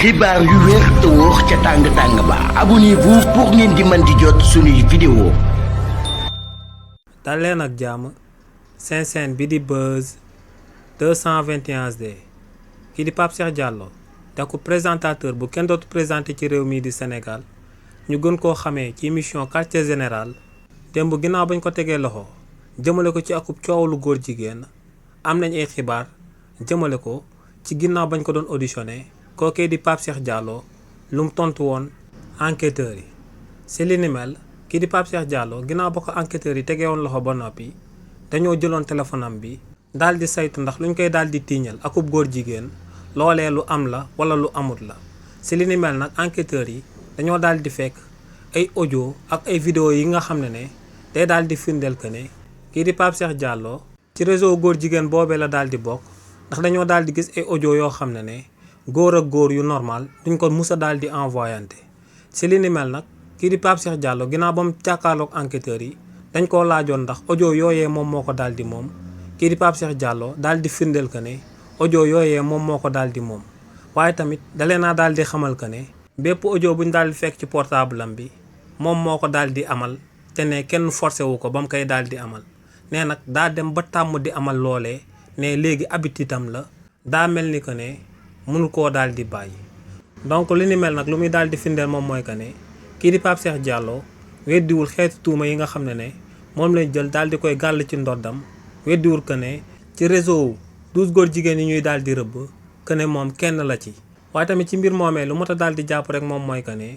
xibaar yu wér te wóor ca tàng ba abonnez-vous pour ngeen di mën di jot suñuy vidéo. dal leen ak jàmm seen chaîne bi di Buzz 221 HD kii di Pape Cheikh Diallo te ku présentateur bu kenn dootu présenté ci réew mii di Sénégal ñu gën koo xamee ci émission quartier général démb ginnaaw bañ ko tegee loxo jëmale ko ci akub coow lu góor jigéen am nañ ay xibaar jëmale ko ci ginnaaw bañ ko doon auditionné kookee di Pape Cheikh Diallo lu mu tontu woon enquêteurs yi si li ni mel kii di Pape Cheikh Diallo ginnaaw ba ko enquêteurs yi tegee woon loxo ba noppi dañoo jëloon téléphone am bi daal di saytu ndax luñ koy daal di tiiñal akub góor jigéen loolee lu am la wala lu amut la si li ni mel nag enquêteurs yi dañoo daal di fekk ay audio ak ay vidéo yi nga xam ne day daal di firndeel que ne kii di Pape Cheikh Diallo ci réseau góor jigéen boobee la daal di bokk ndax dañoo daal di gis ay audio yoo xam ne góor ak góor yu normal duñ ko mus a daal di envoyante si li ni mel nag kii di Pape Cheikh Diallo ginnaaw ba mu jàkkaarloog enquêteurs yi dañ koo laajoon ndax audio yooyee moom moo ko daal di moom kii di Pape Cheikh Diallo daal di firndeel que ne audio yooyee moom moo ko daal di moom waaye tamit dalee naa daal di xamal que ne bépp audio buñ daal di fekk ci portable am bi moom moo ko daal di amal te ne kenn forcé wu ko ba mu koy daal di amal nee nag daa dem ba tàmm di amal loolee ne léegi habitude am la daa mel ni que ne mënu koo daal di bàyyi donc li ni mel nag lu muy daal di firndeel moom mooy que ne kii di Pape Cheikh Diallo weddiwul xeetu tuuma yi nga xam ne moom lañ jël daal di koy gàll ci ndoddam weddiwul que ne ci réseau 12 góor jigéen yi ñuy daal di rëbb que ne moom kenn la ci. waaye tamit ci mbir moomee lu mot a daal di jàpp rek moom mooy que ne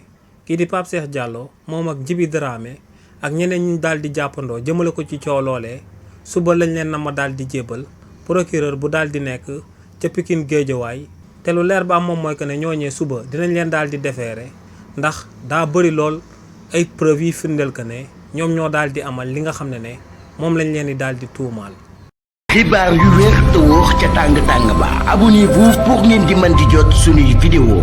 kii di Pape Cheikh Diallo moom ak Djiby Dramé ak ñeneen ñu daal di jàppandoo jëmale ko ci coow loolee suba lañ leen na ma daal di jébal procureur bu daal di nekk ca Pikine Guédiawaye te lu leer ba am moom mooy que ne ñooñee suba dinañ leen daal di defeere ndax daa bëri lool ay preuves yi firndeel que ne ñoom ñoo daal di amal li nga xam ne moom lañ leen di daal di tuumaal. xibaar yu wér te wóor ca tàng ba abonnez-vous pour ngeen di mën di jot suñuy vidéo.